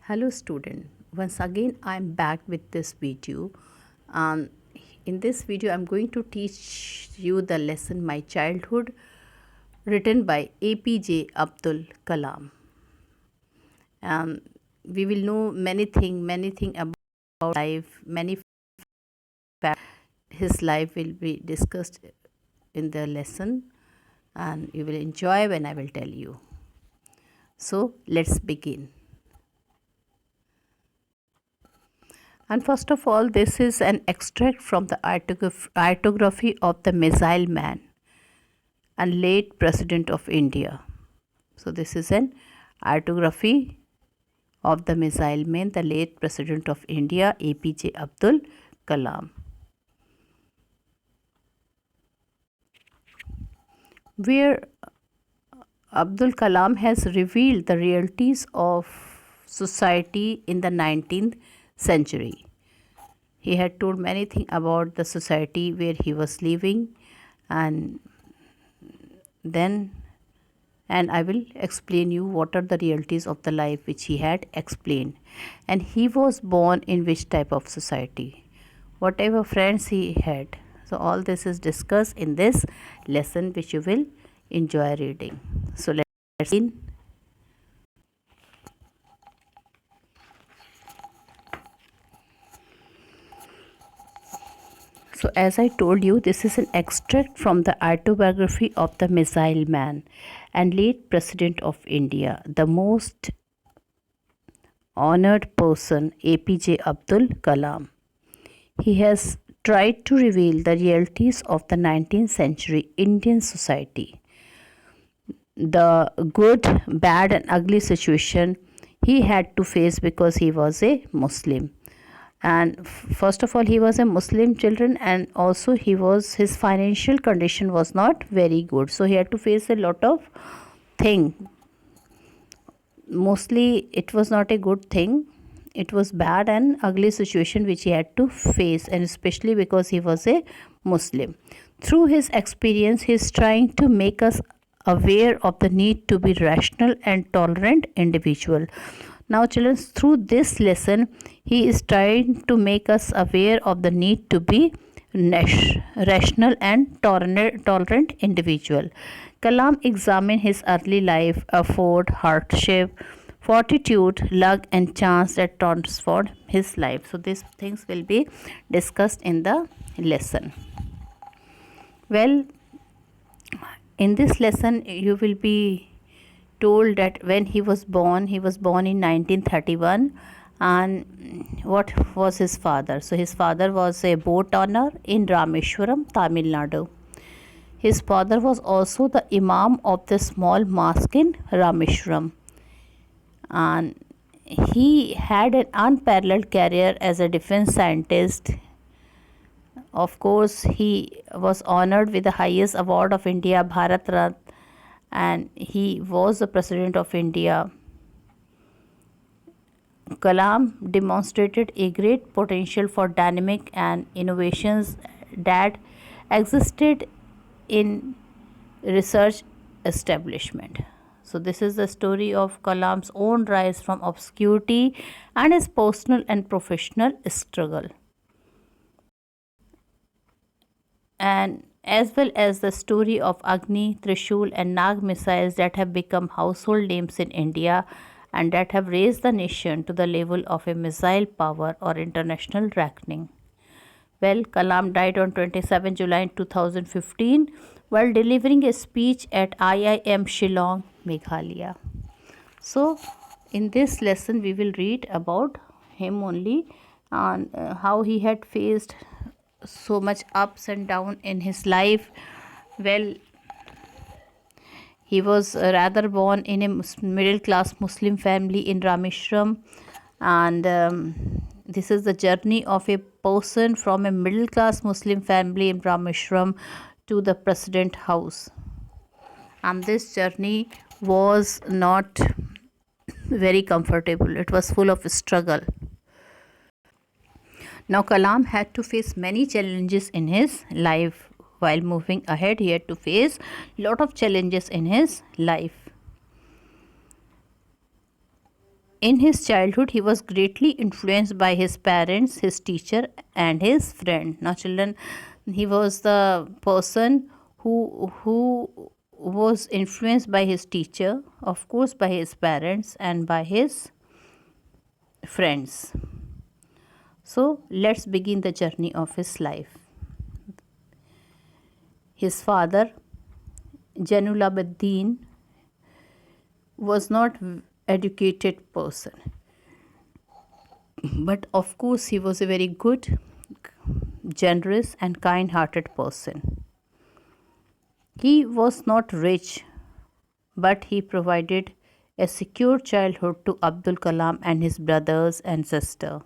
Hello student, once again I am back with this video. Um, in this video I am going to teach you the lesson My Childhood, written by APJ Abdul Kalam. We will know many thing about life, many facts. His life will be discussed in the lesson and you will enjoy when I will tell you. So let's begin. And first of all, this is an extract from the autography of the Missile Man and late President of India. So this is an autography of the Missile Man, the late President of India, APJ Abdul Kalam, where Abdul Kalam has revealed the realities of society in the 19th century. He had told many things about the society where he was living, and I will explain you what are the realities of the life which he had explained. And he was born in which type of society, whatever friends he had. So all this is discussed in this lesson which you will enjoy reading. So let's begin. So as I told you, this is an extract from the autobiography of the Missile Man and late President of India, the most honored person, APJ Abdul Kalam. He has tried to reveal the realities of the 19th century Indian society, the good, bad and ugly situation he had to face because he was a Muslim. And first of all, he was a Muslim children, and also his financial condition was not very good, so he had to face a lot of thing. Mostly it was not a good thing, it was bad and ugly situation which he had to face, and especially because he was a Muslim. Through his experience, he is trying to make us aware of the need to be rational and tolerant individual. Now children, through this lesson he is trying to make us aware of the need to be rational and tolerant individual. Kalam examined his early life, effort, hardship, fortitude, luck and chance that transformed his life. So these things will be discussed in the lesson. Well, in this lesson you will be told that when he was born in 1931, and what was his father. So his father was a boat owner in Rameshwaram, Tamil Nadu. His father was also the imam of the small mosque in Rameshwaram, and he had an unparalleled career as a defense scientist. Of course, he was honored with the highest award of India, Bharat Ratna, and he was the President of India. Kalam demonstrated a great potential for dynamic and innovations that existed in research establishment. So this is the story of Kalam's own rise from obscurity and his personal and professional struggle, and as well as the story of Agni, Trishul and Nag missiles that have become household names in India and that have raised the nation to the level of a missile power or international reckoning. Well, Kalam died on 27 July 2015 while delivering a speech at IIM Shillong, Meghalaya. So, in this lesson, we will read about him only, and how he had faced so much ups and downs in his life. Well, he was rather born in a middle class Muslim family in Rameshwaram, and this is the journey of a person from a middle class Muslim family in Rameshwaram to the president house. And this journey was not very comfortable, it was full of struggle. Now Kalam had to face many challenges in his life. While moving ahead, he had to face lot of challenges in his life. In his childhood, he was greatly influenced by his parents, his teacher, and his friend. Now, children, he was the person who was influenced by his teacher, of course, by his parents, and by his friends. So, let's begin the journey of his life. His father, Jainulabuddin, was not educated person, but of course he was a very good, generous and kind hearted person. He was not rich, but he provided a secure childhood to Abdul Kalam and his brothers and sister.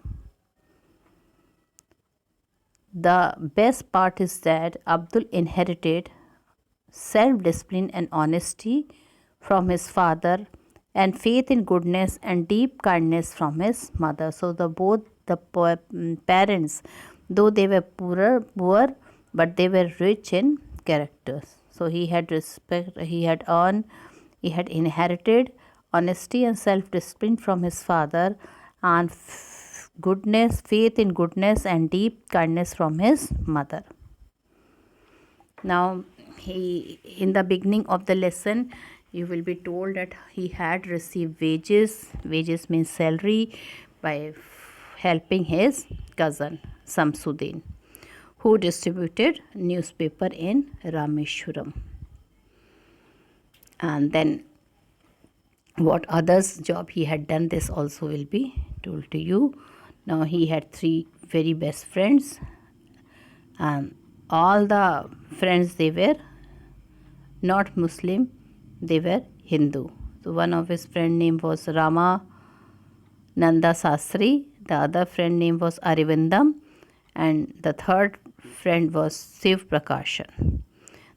The best part is that Abdul inherited self discipline and honesty from his father, and faith in goodness and deep kindness from his mother. So both the parents, though they were poor, but they were rich in characters. So he had respect. He had inherited honesty and self-discipline from his father, and faith in goodness and deep kindness from his mother. Now, in the beginning of the lesson, you will be told that he had received wages means salary, by helping his cousin Samsuddin, who distributed newspaper in Rameshwaram. And then what others job he had done, this also will be told to you. Now, he had 3 very best friends, and all the friends, they were not Muslim, they were Hindu. So one of his friend name was Rama Nanda Sastri, the other friend name was Arivindam, and the third friend was Shiv Prakashan.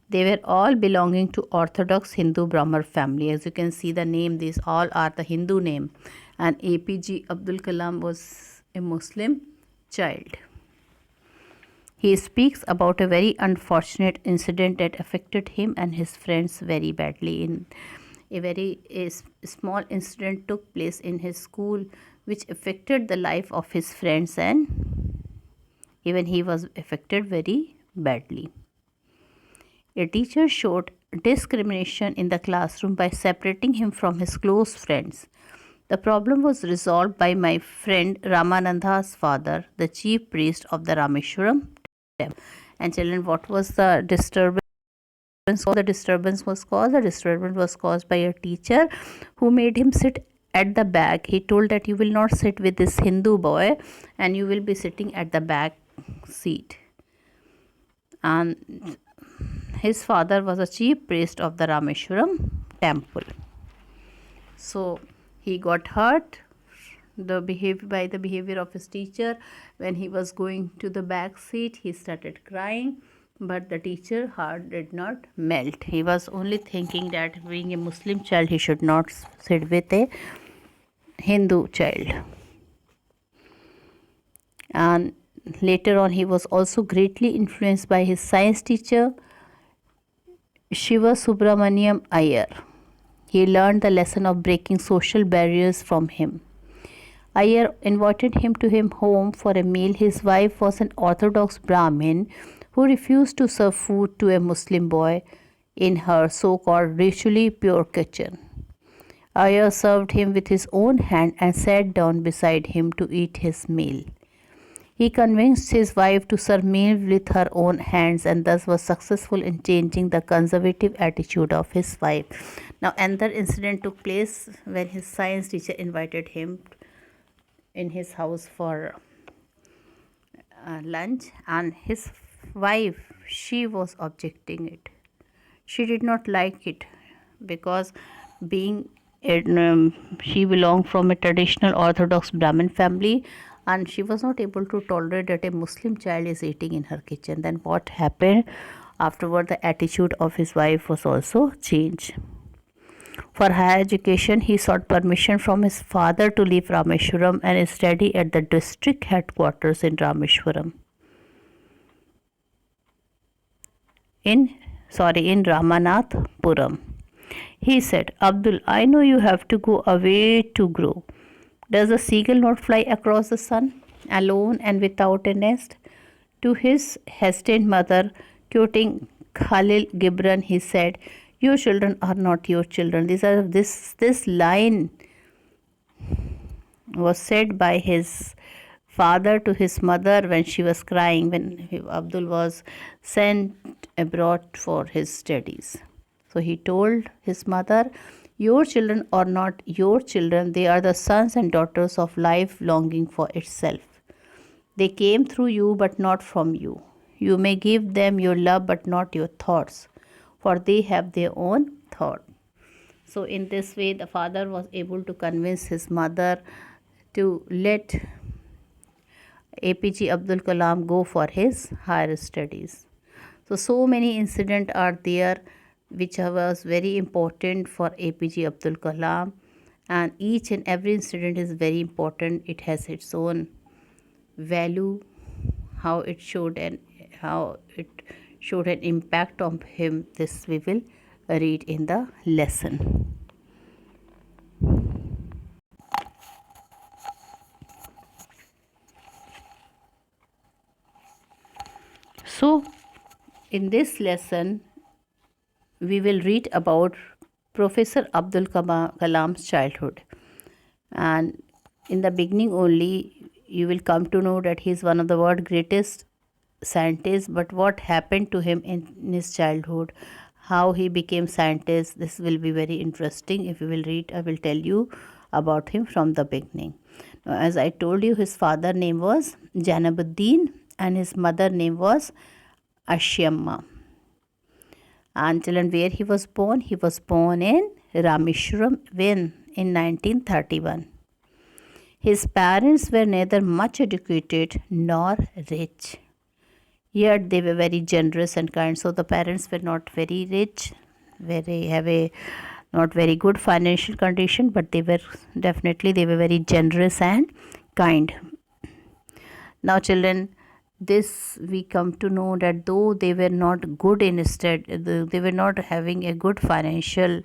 They were all belonging to Orthodox Hindu Brahmin family. As you can see the name, these all are the Hindu name, and APJ Abdul Kalam was a Muslim child. He speaks about a very unfortunate incident that affected him and his friends very badly. In a small incident took place in his school, which affected the life of his friends, and even he was affected very badly. A teacher showed discrimination in the classroom by separating him from his close friends. The problem was resolved by my friend Ramananda's father, the chief priest of the Rameshwaram temple. And children, what was the disturbance? The disturbance was caused by a teacher who made him sit at the back. He told that you will not sit with this Hindu boy, and you will be sitting at the back seat. And his father was a chief priest of the Rameshwaram temple. So he got hurt by the behavior of his teacher. When he was going to the back seat, he started crying, but the teacher heart did not melt. He was only thinking that being a Muslim child, he should not sit with a Hindu child. And later on, he was also greatly influenced by his science teacher, Shiva Subramaniam Iyer. He learned the lesson of breaking social barriers from him. Iyer invited him to his home for a meal. His wife was an Orthodox Brahmin who refused to serve food to a Muslim boy in her so-called ritually pure kitchen. Iyer served him with his own hand and sat down beside him to eat his meal. He convinced his wife to serve meal with her own hands, and thus was successful in changing the conservative attitude of his wife. Now, another incident took place when his science teacher invited him in his house for lunch, and his wife, she was objecting it. She did not like it because she belonged from a traditional Orthodox Brahmin family, and she was not able to tolerate that a Muslim child is eating in her kitchen. Then what happened? Afterward, the attitude of his wife was also changed. For higher education, he sought permission from his father to leave Rameshwaram and study at the district headquarters in Rameshwaram. In Ramanathpuram. He said, Abdul, I know you have to go away to grow, Does the seagull not fly across the sun, alone and without a nest? To his hesitant mother, quoting Khalil Gibran, he said, "Your children are not your children." This line was said by his father to his mother when she was crying, when Abdul was sent abroad for his studies. So he told his mother, "Your children are not your children, they are the sons and daughters of life longing for itself. They came through you, but not from you. You may give them your love, but not your thoughts, for they have their own thought." So, in this way, the father was able to convince his mother to let APJ Abdul Kalam go for his higher studies. So many incidents are there which was very important for APJ Abdul Kalam, and each and every incident is very important. It has its own value, how it showed and how it showed an impact on him. This we will read in the lesson. So, in this lesson, we will read about Professor Abdul Kalam's childhood. And in the beginning only, you will come to know that he is one of the world's greatest scientists. But what happened to him in his childhood, how he became scientist, this will be very interesting. If you will read, I will tell you about him from the beginning. Now, as I told you, his father name was Janabuddin and his mother name was Ashyamma. And children, where he was born? He was born in Rameshwaram in 1931. His parents were neither much educated nor rich, yet they were very generous and kind. So the parents were not very rich, not very good financial condition, but they were very generous and kind. Now children, this we come to know that though they were not good in state, they were not having a good financial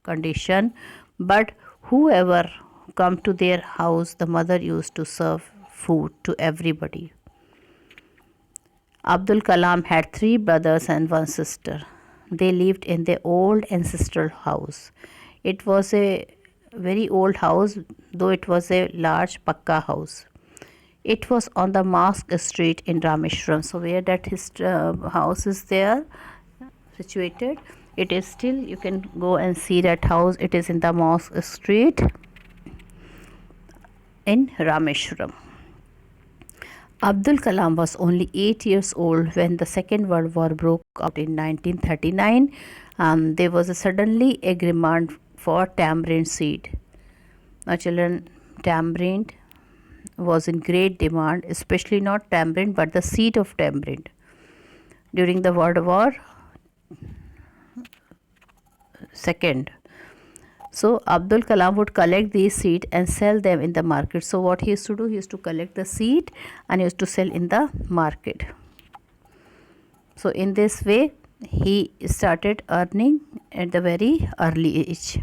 condition, but whoever come to their house, the mother used to serve food to everybody. Abdul Kalam had 3 brothers and 1 sister. They lived in their old ancestral house. It was a very old house, though it was a large Pakka house. It was on the Mosque Street in Rameshwaram. So where that his house is there situated, it is still, you can go and see that house. It is in the Mosque Street in Rameshwaram. Abdul Kalam was only 8 years old when the Second World War broke out in 1939. There was suddenly a demand for tamarind seed. Now children, tamarind was in great demand, especially not tamarind but the seed of tamarind. During the World War II, so Abdul Kalam would collect these seed and sell them in the market. So what he used to do, he used to collect the seed and he used to sell in the market. So in this way he started earning at the very early age.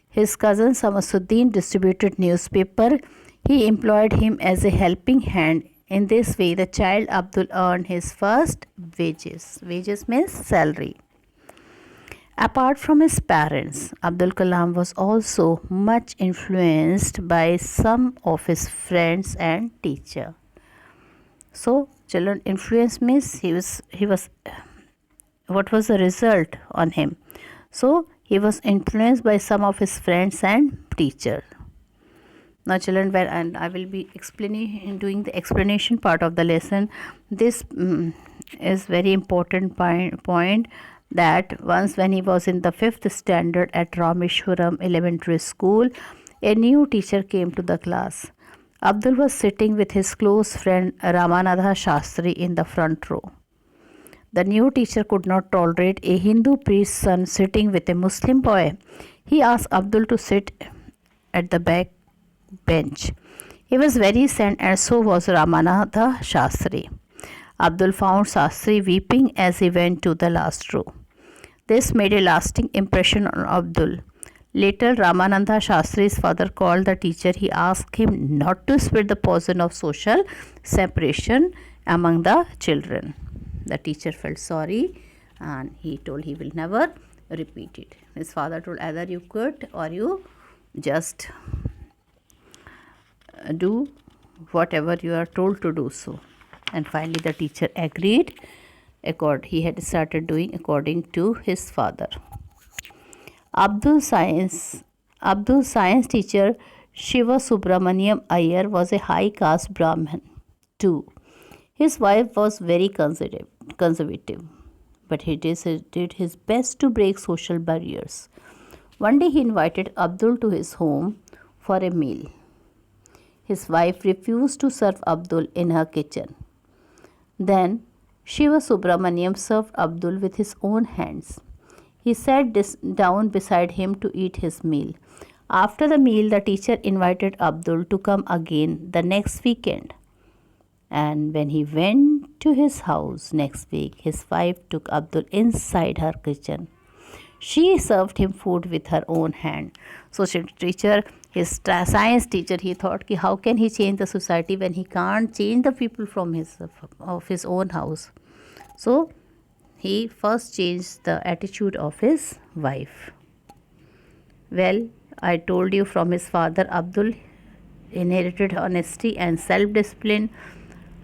His cousin Samasuddin distributed newspaper. He employed him as a helping hand. In this way, the child Abdul earned his first wages. Wages means salary. Apart from his parents, Abdul Kalam was also much influenced by some of his friends and teacher. So, children, influence means he was what was the result on him? So, he was influenced by some of his friends and teacher. Now children, and I will be doing the explanation part of the lesson. This is very important point that once when he was in the 5th standard at Rameshwaram Elementary School, a new teacher came to the class. Abdul was sitting with his close friend Ramanatha Shastri in the front row. The new teacher could not tolerate a Hindu priest's son sitting with a Muslim boy. He asked Abdul to sit at the back bench. He was very sad, and so was Ramanatha Shastri. Abdul found Shastri weeping as he went to the last row. This made a lasting impression on Abdul. Later, Ramananda Shastri's father called the teacher. He asked him not to spread the poison of social separation among the children. The teacher felt sorry and he told he will never repeat it. His father told either you quit or you just do whatever you are told to do so. And finally the teacher agreed. He had started doing according to his father. Abdul's science teacher Shiva Subramaniam Iyer was a high caste Brahmin too. His wife was very conservative, but he did his best to break social barriers. One day he invited Abdul to his home for a meal. His wife refused to serve Abdul in her kitchen. Then Shiva Subramaniam served Abdul with his own hands. He sat down beside him to eat his meal. After the meal, the teacher invited Abdul to come again the next weekend. And when he went to his house next week, his wife took Abdul inside her kitchen. She served him food with her own hand. So his science teacher, he thought, how can he change the society when he can't change the people from his own house? So he first changed the attitude of his wife. Well, I told you from his father, Abdul inherited honesty and self-discipline.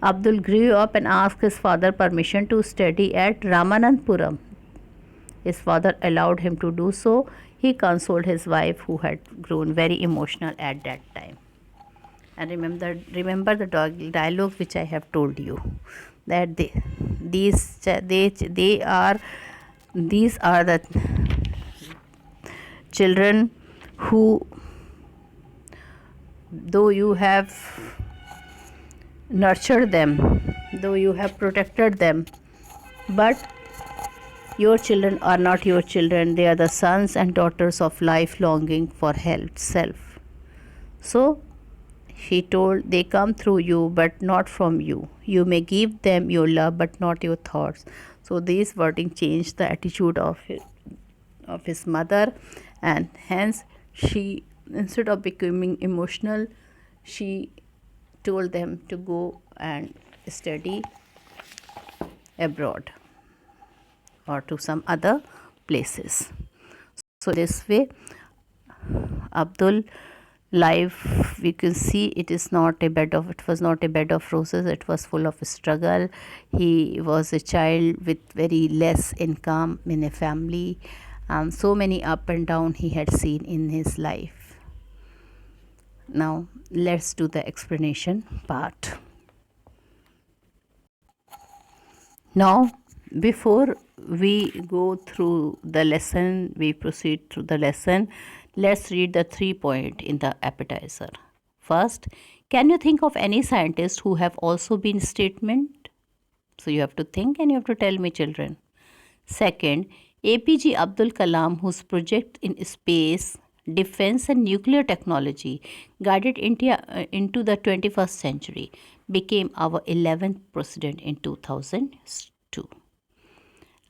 Abdul grew up and asked his father permission to study at Ramananthapuram. His father allowed him to do so. He consoled his wife, who had grown very emotional at that time. And remember the dialogue which I have told you, that these are the children who, though you have nurtured them, though you have protected them, but your children are not your children. They are the sons and daughters of life longing for self. So he told, they come through you but not from you. You may give them your love but not your thoughts. So this wording changed the attitude of his mother, and hence she, instead of becoming emotional, she told them to go and study abroad or to some other places. So this way Abdul life, we can see, it was not a bed of roses. It was full of struggle. He was a child with very less income in a family. So many up and down he had seen in his life. Now let's do the explanation part. Now before we go through the lesson, we proceed through the lesson, let's read the 3 points in the appetizer. First, can you think of any scientist who have also been statement? So you have to think and you have to tell me, children. Second, APJ Abdul Kalam, whose project in space, defense and nuclear technology guided India into the 21st century, became our 11th president in 2002.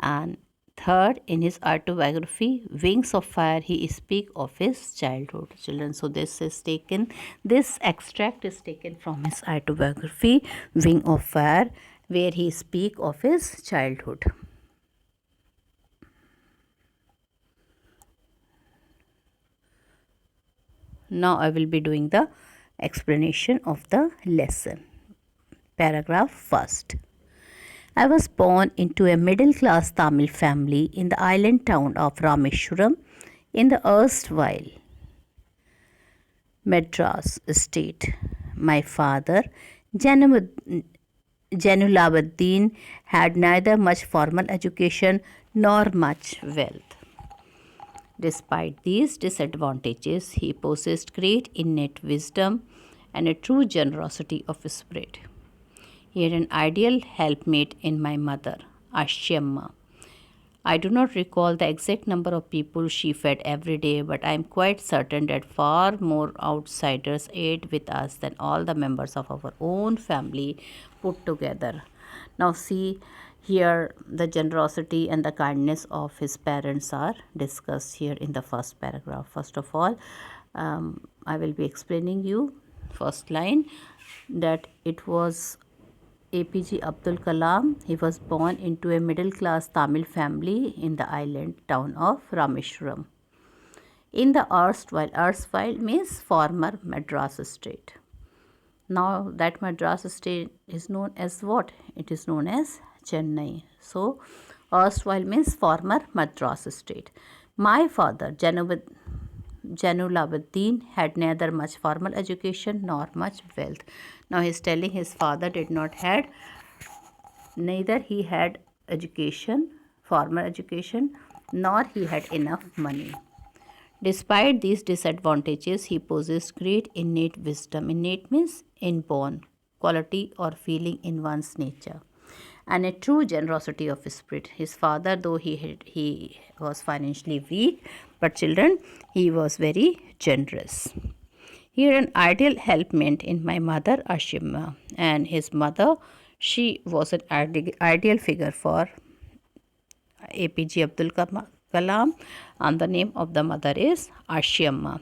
And third, in his autobiography Wings of Fire, he speaks of his childhood, children. So this extract is taken from his autobiography Wing of Fire, where he speaks of his childhood. Now I will be doing the explanation of the lesson. Paragraph first. I was born into a middle-class Tamil family in the island town of Rameshwaram in the erstwhile Madras state. My father, Janulabuddin, had neither much formal education nor much wealth. Despite these disadvantages, he possessed great innate wisdom and a true generosity of spirit. He had an ideal helpmate in my mother, Ashyamma. I do not recall the exact number of people she fed every day, but I am quite certain that far more outsiders ate with us than all the members of our own family put together. Now see, Here, the generosity and the kindness of his parents are discussed here in the first paragraph. First of all, I will be explaining you first line that it was APJ Abdul Kalam. He was born into a middle class Tamil family in the island town of Rameshwaram. In the erstwhile means former Madras state. Now that Madras state is known as what? It is known as Chennai. So erstwhile means former Madras state. My father, Janulabuddin, had neither much formal education nor much wealth. Now he is telling his father did not had, neither he had education, formal education, nor he had enough money. Despite these disadvantages, he possessed great innate wisdom. Innate means inborn quality or feeling in one's nature, and a true generosity of spirit. His father, though he was financially weak, but children, he was very generous. Here, an ideal helpmate in my mother, Ashima, and his mother, she was an ideal figure for APJ Abdul Kalam, and the name of the mother is Ashima.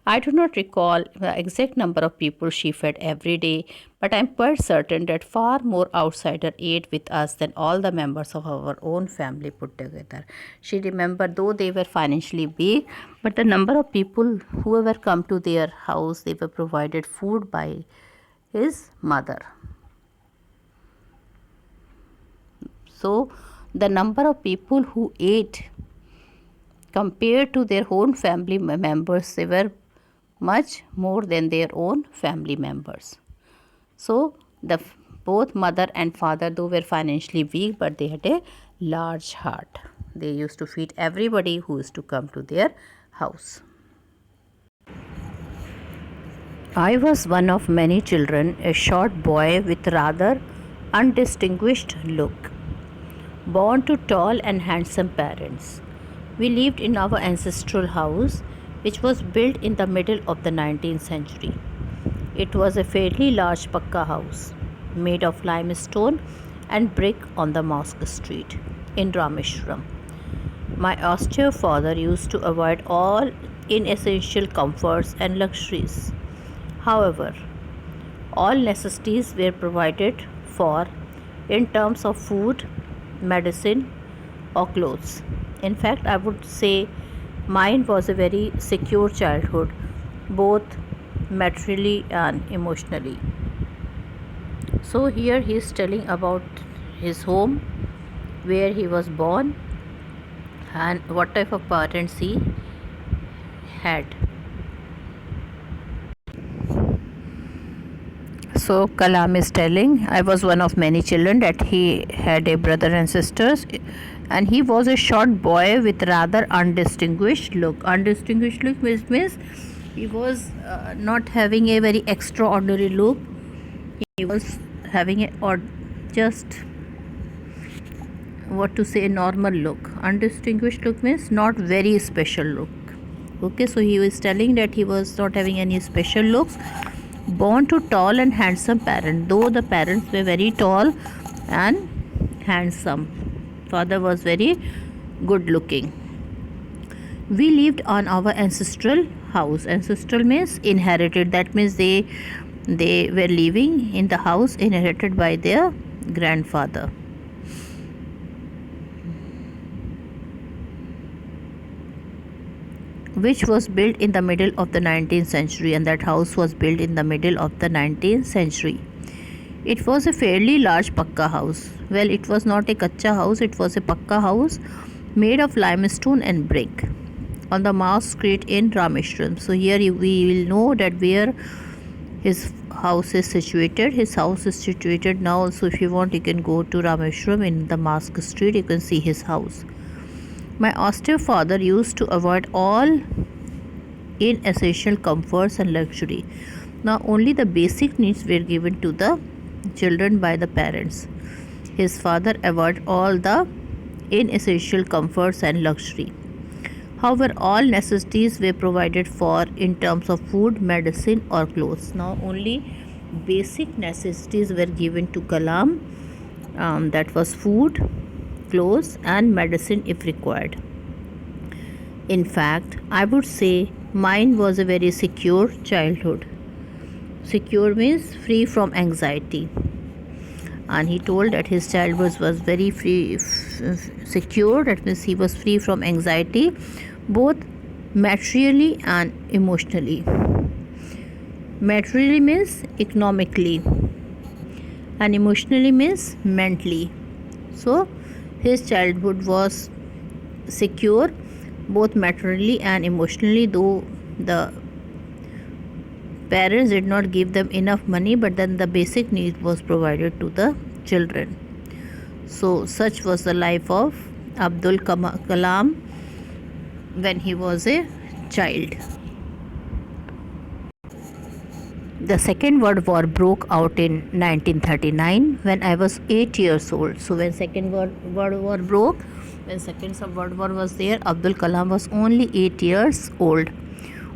I do not recall the exact number of people she fed every day, but I am quite certain that far more outsider ate with us than all the members of our own family put together. She remembered, though they were financially weak, but the number of people whoever come to their house, they were provided food by his mother. So the number of people who ate compared to their own family members, they were much more than their own family members. So the both mother and father, though were financially weak, but they had a large heart. They used to feed everybody who used to come to their house. I was one of many children, a short boy with rather undistinguished look, born to tall and handsome parents. We lived in our ancestral house, which was built in the middle of the 19th century. It was a fairly large Pakka house, made of limestone and brick on the Mosque Street in Rameshwaram. My austere father used to avoid all inessential comforts and luxuries. However, all necessities were provided for in terms of food, medicine, or clothes. In fact, I would say mine was a very secure childhood, both materially and emotionally. So, here he is telling about his home, where he was born, and what type of parents he had. So Kalam is telling, I was one of many children, that he had a brother and sisters, and he was a short boy with rather undistinguished look. Undistinguished look means he was not having a very extraordinary look. He was having a or just what to say, a normal look. Undistinguished look means not very special look. Okay, so he was telling that he was not having any special looks. Born to tall and handsome parents, though the parents were very tall and handsome. Father was very good looking. We lived on our ancestral house. Ancestral means inherited. That means they were living in the house inherited by their grandfather. Which was built in the middle of the 19th century, and that house was built in the middle of the 19th century. It was a fairly large Pakka house. Well, it was not a Kacha house, it was a Pakka house made of limestone and brick on the Mosque Street in Rameshwaram. So here we will know that where his house is situated. His house is situated now. So if you want, you can go to Rameshwaram in the Mosque Street. You can see his house. My austere father used to avoid all inessential comforts and luxury. Now only the basic needs were given to the children by the parents. His father avoided all the inessential comforts and luxury. However, all necessities were provided for in terms of food, medicine, or clothes. Now only basic necessities were given to Kalam, that was food, clothes, and medicine if required. In fact, I would say mine was a very secure childhood. Secure means free from anxiety. And he told that his childhood was very secure. That means he was free from anxiety, both materially and emotionally. Materially means economically, and emotionally means mentally. So his childhood was secure both materially and emotionally, though the parents did not give them enough money, but then the basic need was provided to the children. So such was the life of Abdul Kalam when he was a child. The Second World War broke out in 1939 when I was 8 years old. So when Second World War broke, when Second World War was there, Abdul Kalam was only 8 years old.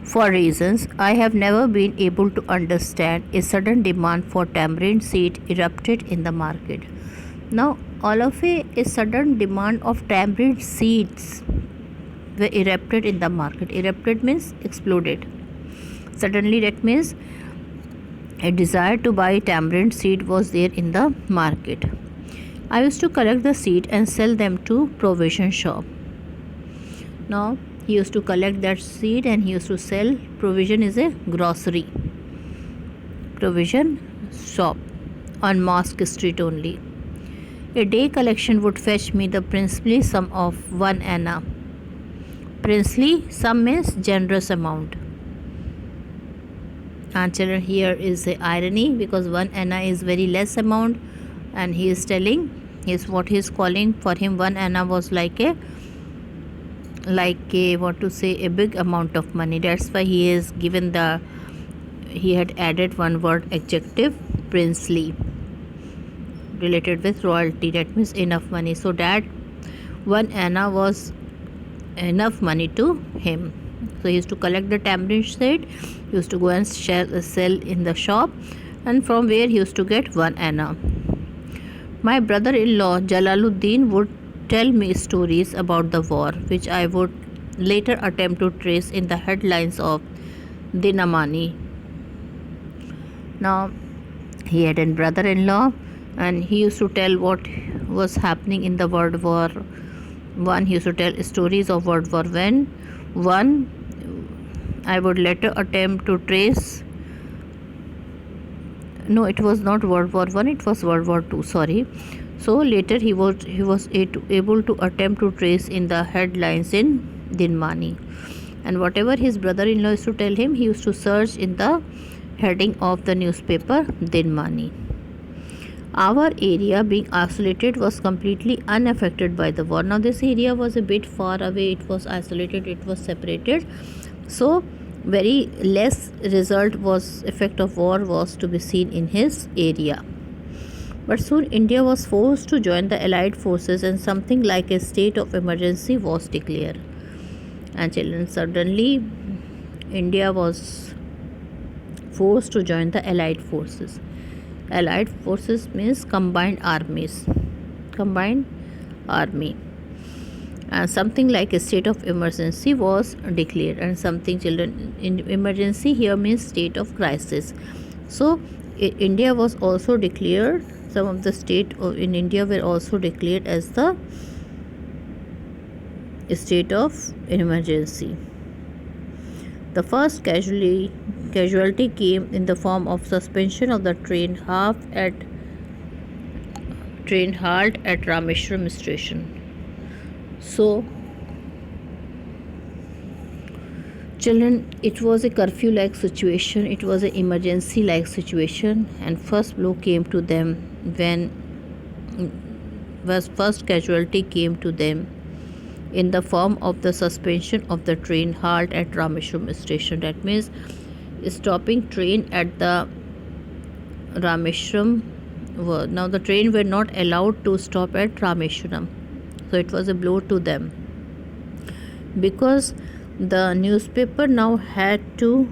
For reasons I have never been able to understand, a sudden demand for tamarind seed erupted in the market. Now, all of a sudden demand of tamarind seeds were erupted in the market. Erupted means exploded. Suddenly, that means a desire to buy tamarind seed was there in the market. I used to collect the seed and sell them to provision shop. Now, he used to collect that seed and he used to sell. Provision is a grocery. Provision shop on Mosque Street only. A day collection would fetch me the princely sum of 1 anna. Princely sum means generous amount. And children, here is the irony, because 1 anna is very less amount, and he is telling what he is calling for him 1 anna was like a what to say, a big amount of money. That's why he had added one word, adjective, princely, related with royalty. That means enough money. So that 1 anna was enough money to him. So he used to collect the tamarind seed, he used to go and sell in the shop, and from where he used to get 1 anna. My brother-in-law Jalaluddin would tell me stories about the war, which I would later attempt to trace in the headlines of Dinamani. Now, he had a brother-in-law, and he used to tell what was happening in the World War I. He used to tell stories of World War I. I would later attempt to trace. No, it was not World War I. It was World War II. Sorry. So later he was able to attempt to trace in the headlines in Dinmani, and whatever his brother-in-law used to tell him, he used to search in the heading of the newspaper Dinmani. Our area, being isolated, was completely unaffected by the war. Now this area was a bit far away, it was isolated, it was separated, so very less effect of war was to be seen in his area. But soon India was forced to join the Allied forces, and something like a state of emergency was declared. And children, suddenly India was forced to join the Allied forces. Allied forces means combined army, and something like a state of emergency was declared. And something, children, in emergency here means state of crisis. So India was also declared, some of the state in India were also declared as the state of emergency. The first casualty came in the form of suspension of the train halt at Rameshwaram station. So children, it was a curfew like situation, it was an emergency like situation, and first blow came to them when first casualty came to them in the form of the suspension of the train halt at Rameshwaram station. That means stopping train at the Rameshwaram. Now the train were not allowed to stop at Rameshwaram, so it was a blow to them, because the newspaper now had to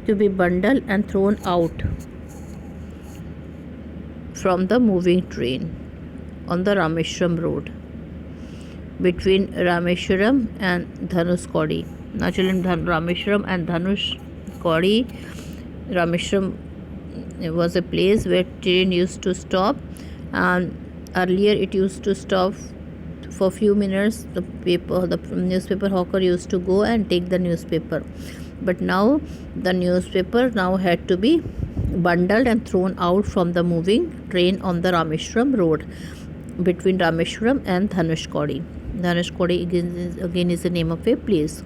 be bundled and thrown out from the moving train on the Rameshwaram road between Rameshwaram and Dhanushkodi. Now children, Rameshwaram and Dhanushkodi. Rameshwaram was a place where train used to stop, and earlier it used to stop for few minutes. The newspaper hawker used to go and take the newspaper, but now the newspaper now had to be bundled and thrown out from the moving train on the Rameshwaram road between Rameshwaram and Dhanushkodi. Dhanushkodi again is the name of a place.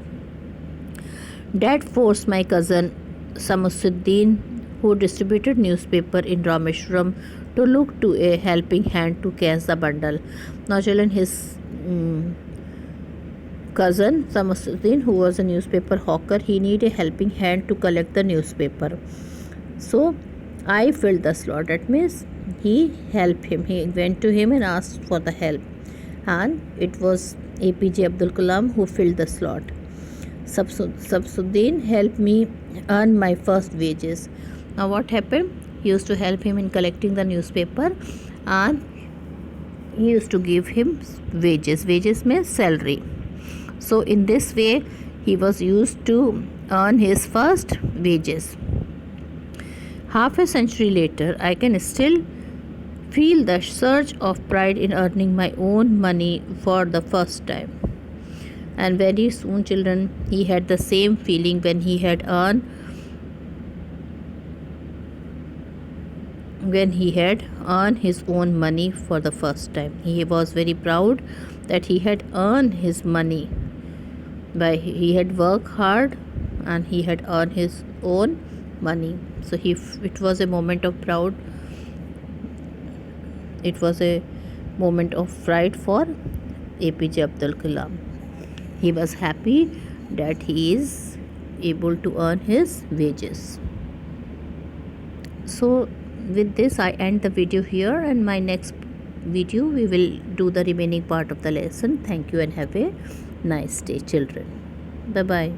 Dad forced my cousin Samusuddin, who distributed newspaper in Rameshwaram, to look to a helping hand to catch the bundle. Now children, his cousin Samusuddin, who was a newspaper hawker, he needed a helping hand to collect the newspaper. So I filled the slot. That means he helped him. He went to him and asked for the help, and it was APJ Abdul Kalam who filled the slot. Samsuddin helped me earn my first wages. Now what happened? He used to help him in collecting the newspaper, and he used to give him wages. Wages means salary. So in this way he was used to earn his first wages. Half a century later, I can still feel the surge of pride in earning my own money for the first time. And very soon, children, he had the same feeling when he had earned his own money for the first time. He was very proud that he had earned his money. He had worked hard and he had earned his own money. So it was a moment of proud. It was a moment of pride for APJ Abdul Kalam. He was happy that he is able to earn his wages. So with this I end the video here, and my next video we will do the remaining part of the lesson. Thank you and have a nice day, children. Bye bye.